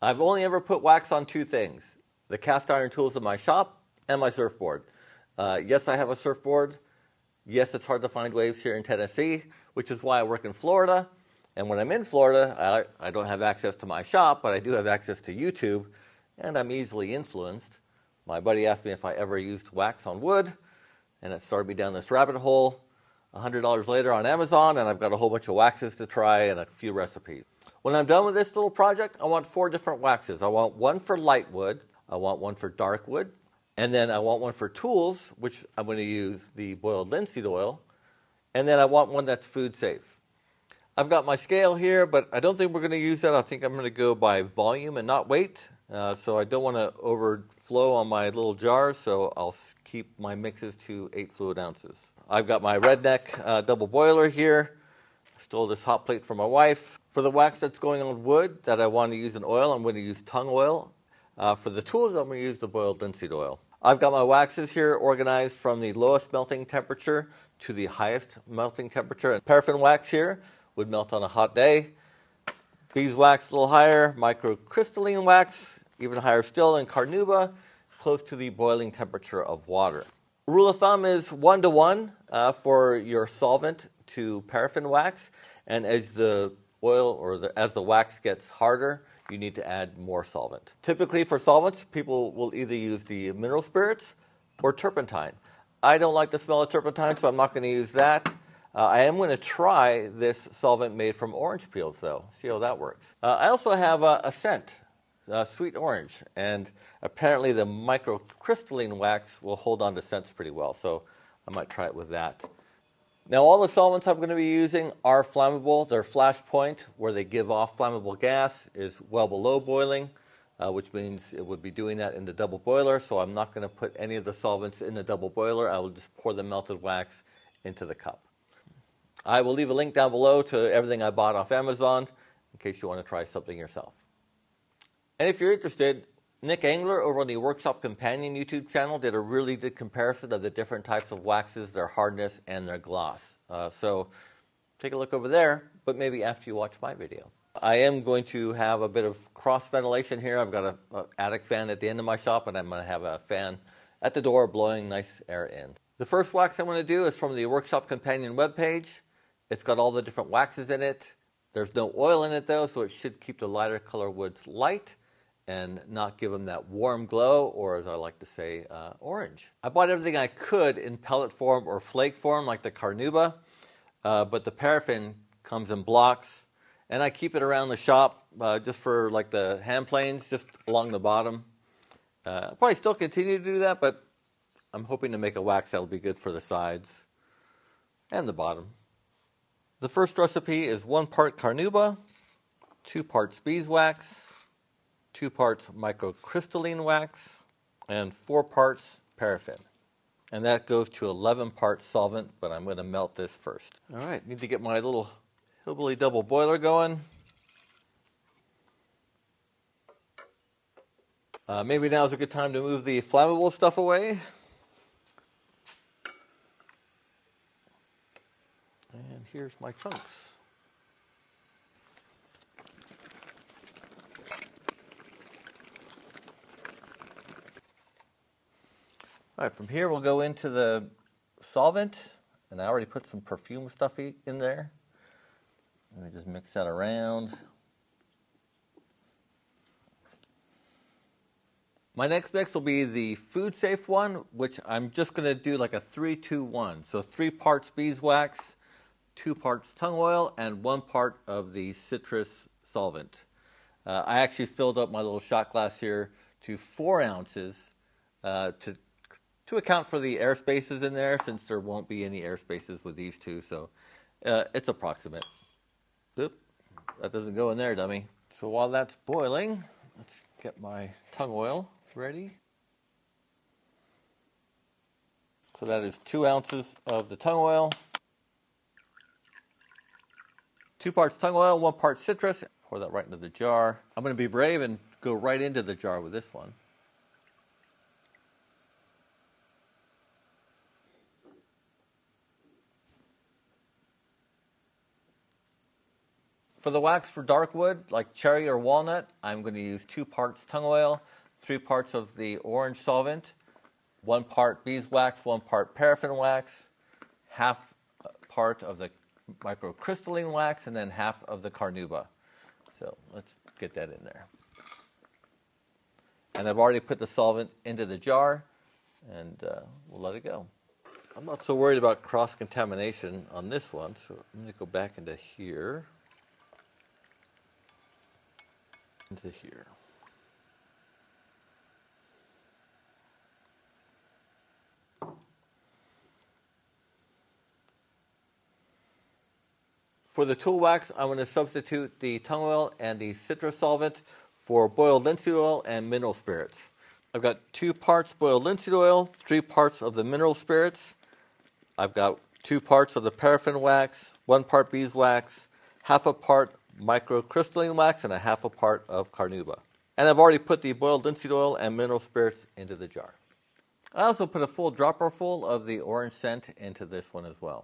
I've only ever put wax on two things: the cast iron tools in my shop and my surfboard. Yes, I have a surfboard. Yes, it's hard to find waves here in Tennessee, which is why I work in Florida. And when I'm in Florida, I don't have access to my shop, but I do have access to YouTube, and I'm easily influenced. My buddy asked me if I ever used wax on wood, and it started me down this rabbit hole. $100 later on Amazon, and I've got a whole bunch of waxes to try and a few recipes. When I'm done with this little project, I want 4 different waxes. I want one for light wood, I want one for dark wood, and then I want one for tools, which I'm going to use the boiled linseed oil, and then I want one that's food safe. I've got my scale here, but I don't think we're going to use that. I think I'm going to go by volume and not weight. So I don't want to overflow on my little jars, so I'll keep my mixes to 8 fluid ounces. I've got my redneck double boiler here. I stole this hot plate from my wife. For the wax that's going on wood that I want to use in oil, I'm going to use tung oil. For the tools, I'm going to use the boiled linseed oil. I've got my waxes here organized from the lowest melting temperature to the highest melting temperature. And paraffin wax here would melt on a hot day. Beeswax a little higher, microcrystalline wax even higher still, and carnauba close to the boiling temperature of water. Rule of thumb is 1 to 1 for your solvent to paraffin wax, and as the oil or as the wax gets harder, you need to add more solvent. Typically for solvents, people will either use the mineral spirits or turpentine. I don't like the smell of turpentine, so I'm not going to use that. I am going to try this solvent made from orange peels, though. See how that works. I also have a scent, sweet orange, and apparently the microcrystalline wax will hold on to scents pretty well, so I might try it with that. Now, all the solvents I'm going to be using are flammable. Their flash point, where they give off flammable gas, is well below boiling, which means it would be doing that in the double boiler, so I'm not going to put any of the solvents in the double boiler. I will just pour the melted wax into the cup. I will leave a link down below to everything I bought off Amazon in case you want to try something yourself. And if you're interested, Nick Angler over on the Workshop Companion YouTube channel did a really good comparison of the different types of waxes, their hardness, and their gloss. So take a look over there, but maybe after you watch my video. I am going to have a bit of cross ventilation here. I've got an attic fan at the end of my shop, and I'm going to have a fan at the door blowing nice air in. The first wax I'm going to do is from the Workshop Companion webpage. It's got all the different waxes in it. There's no oil in it though, so it should keep the lighter color woods light and not give them that warm glow, or as I like to say, orange. I bought everything I could in pellet form or flake form like the carnauba, but the paraffin comes in blocks, and I keep it around the shop just for like the hand planes, just along the bottom. I'll probably still continue to do that, but I'm hoping to make a wax that'll be good for the sides and the bottom. The first recipe is 1 part carnauba, 2 parts beeswax, 2 parts microcrystalline wax, and 4 parts paraffin. And that goes to 11 parts solvent, but I'm going to melt this first. All right, need to get my little hillbilly double boiler going. Maybe now's a good time to move the flammable stuff away. And here's my chunks. All right, from here we'll go into the solvent, and I already put some perfume stuff in there. Let me just mix that around. My next mix will be the food safe one, which I'm just going to do like a 3-2-1. So 3 parts beeswax, 2 parts tung oil, and 1 part of the citrus solvent. I actually filled up my little shot glass here to 4 ounces to account for the air spaces in there, since there won't be any air spaces with these two, so it's approximate. Oop, that doesn't go in there, dummy. So while that's boiling, let's get my tung oil ready. So that is 2 ounces of the tung oil, 2 parts tung oil, 1 part citrus. Pour that right into the jar. I'm going to be brave and go right into the jar with this one. For the wax for dark wood, like cherry or walnut, I'm going to use 2 parts tung oil, 3 parts of the orange solvent, 1 part beeswax, 1 part paraffin wax, half part of the microcrystalline wax, and then half of the carnauba. So let's get that in there. And I've already put the solvent into the jar, and we'll let it go. I'm not so worried about cross-contamination on this one, so I'm going to go back into here. Into here. For the tool wax, I'm going to substitute the tung oil and the citrus solvent for boiled linseed oil and mineral spirits. I've got 2 parts boiled linseed oil, 3 parts of the mineral spirits. I've got 2 parts of the paraffin wax, 1 part beeswax, half a part microcrystalline wax, and a half a part of carnauba. And I've already put the boiled linseed oil and mineral spirits into the jar. I also put a full dropper full of the orange scent into this one as well.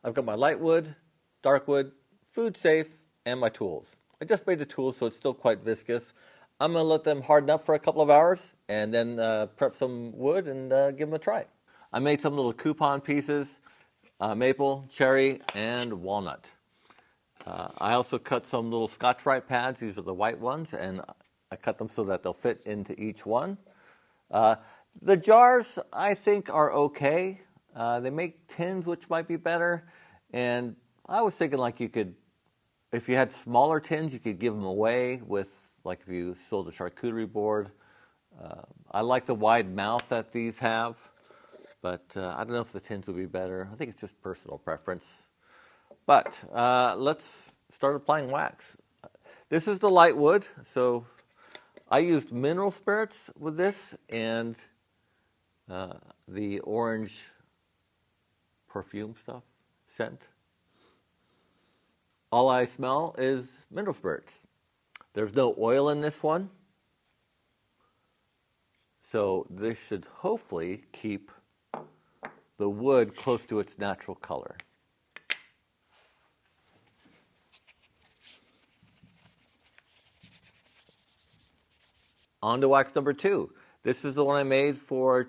I've got my light wood, dark wood, food safe, and my tools. I just made the tools so it's still quite viscous. I'm going to let them harden up for a couple of hours and then prep some wood and give them a try. I made some little coupon pieces, maple, cherry, and walnut. I also cut some little Scotch-Brite pads. These are the white ones, and I cut them so that they'll fit into each one. The jars, I think, are okay. They make tins, which might be better. And I was thinking like you could, if you had smaller tins, you could give them away with, like if you sold a charcuterie board. I like the wide mouth that these have, but I don't know if the tins would be better. I think it's just personal preference. But let's start applying wax. This is the light wood, so I used mineral spirits with this and the orange perfume stuff, scent. All I smell is mineral spirits. There's no oil in this one, so this should hopefully keep the wood close to its natural color. On to wax number 2. This is the one I made for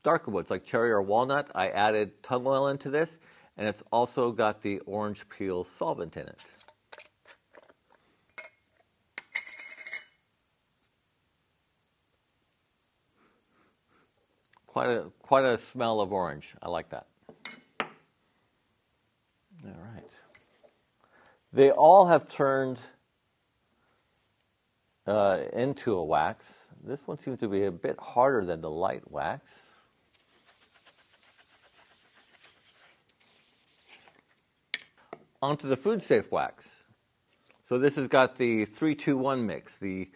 darker woods, like cherry or walnut. I added tung oil into this, and it's also got the orange peel solvent in it. Quite a smell of orange. I like that. All right. They all have turned into a wax. This one seems to be a bit harder than the light wax. Onto the food safe wax. So this has got the 3-2-1 mix, the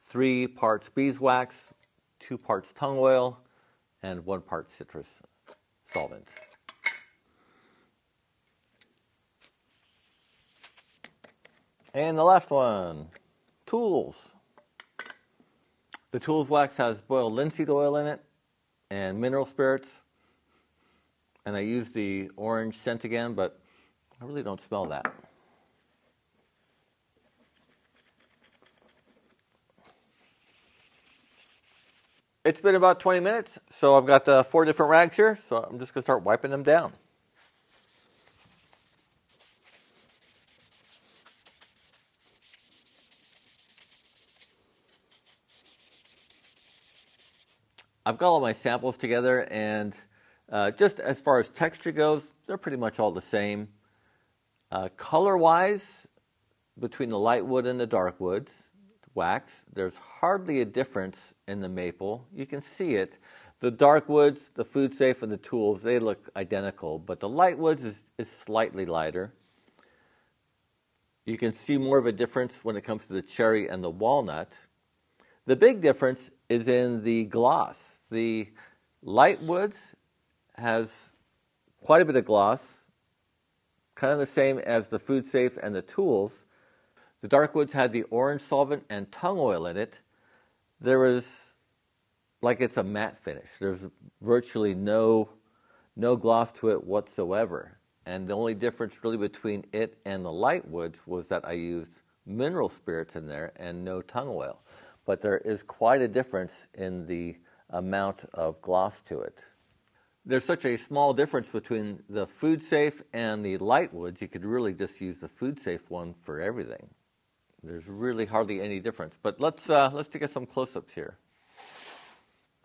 3 parts beeswax, 2 parts tung oil, and 1 part citrus solvent. And the last one, tools. The tools wax has boiled linseed oil in it and mineral spirits. And I use the orange scent again, but I really don't smell that. It's been about 20 minutes, so I've got 4 different rags here, so I'm just going to start wiping them down. I've got all my samples together, and just as far as texture goes, they're pretty much all the same. Color-wise, between the light wood and the dark woods, wax, there's hardly a difference in the maple. You can see it. The dark woods, the food safe, and the tools, they look identical, but the light woods is slightly lighter. You can see more of a difference when it comes to the cherry and the walnut. The big difference is in the gloss. The light woods has quite a bit of gloss, kind of the same as the food safe and the tools. The dark woods had the orange solvent and tung oil in it. There was like it's a matte finish. There's virtually no gloss to it whatsoever. And the only difference really between it and the light woods was that I used mineral spirits in there and no tung oil. But there is quite a difference in the amount of gloss to it. There's such a small difference between the food safe and the light woods, you could really just use the food safe one for everything. There's really hardly any difference. But let's take some close-ups here.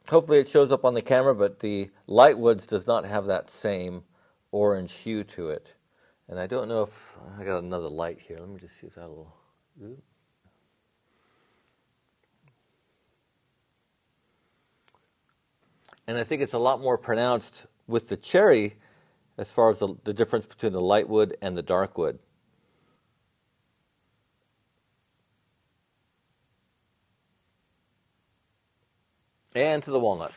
Hopefully it shows up on the camera, but the light woods does not have that same orange hue to it. And I don't know if I got another light here. Let me just see if that will. And I think it's a lot more pronounced with the cherry as far as the difference between the light wood and the dark wood. And to the walnut.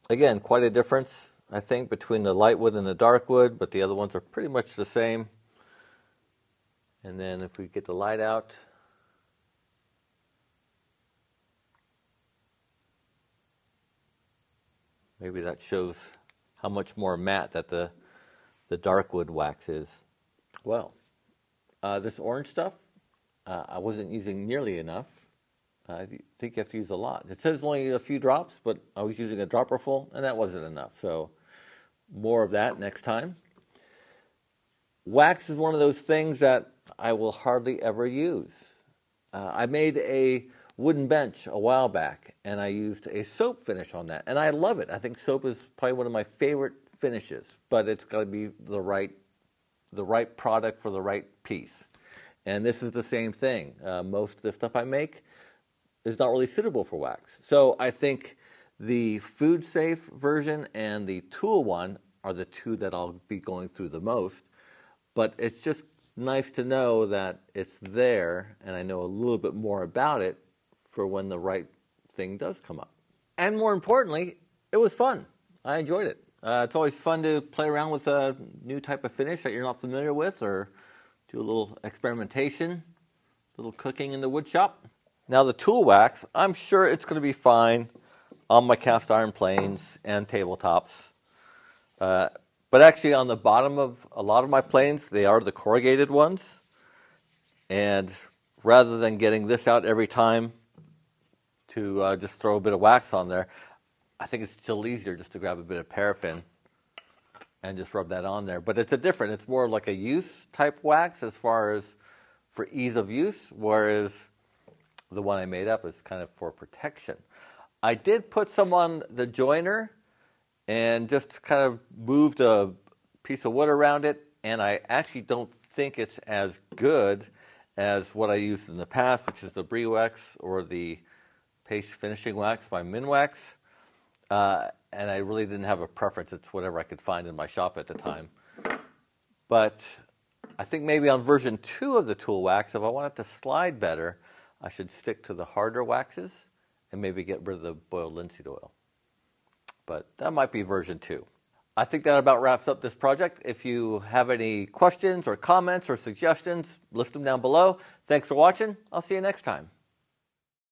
Again, quite a difference, I think, between the light wood and the dark wood, but the other ones are pretty much the same. And then if we get the light out, maybe that shows how much more matte that the dark wood wax is. Well, this orange stuff, I wasn't using nearly enough. I think you have to use a lot. It says only a few drops, but I was using a dropper full, and that wasn't enough. So more of that next time. Wax is one of those things that I will hardly ever use. I made a wooden bench a while back, and I used a soap finish on that, and I love it. I think soap is probably one of my favorite finishes, but it's got to be the right product for the right piece. And this is the same thing. Most of the stuff I make is not really suitable for wax. So I think the food safe version and the tool one are the two that I'll be going through the most. But it's just nice to know that it's there and I know a little bit more about it for when the right thing does come up. And more importantly, it was fun. I enjoyed it. It's always fun to play around with a new type of finish that you're not familiar with, or do a little experimentation, a little cooking in the wood shop. Now the tool wax, I'm sure it's going to be fine on my cast iron planes and tabletops. But actually on the bottom of a lot of my planes, they are the corrugated ones. And rather than getting this out every time to just throw a bit of wax on there, I think it's still easier just to grab a bit of paraffin and just rub that on there. But it's more like a use type wax as far as for ease of use, whereas the one I made up is kind of for protection. I did put some on the joiner and just kind of moved a piece of wood around it, and I actually don't think it's as good as what I used in the past, which is the Brie wax or the paste finishing wax by Minwax. And I really didn't have a preference. It's whatever I could find in my shop at the time. But I think maybe on version 2 of the tool wax, if I want it to slide better, I should stick to the harder waxes and maybe get rid of the boiled linseed oil. But that might be version 2. I think that about wraps up this project. If you have any questions or comments or suggestions, list them down below. Thanks for watching. I'll see you next time.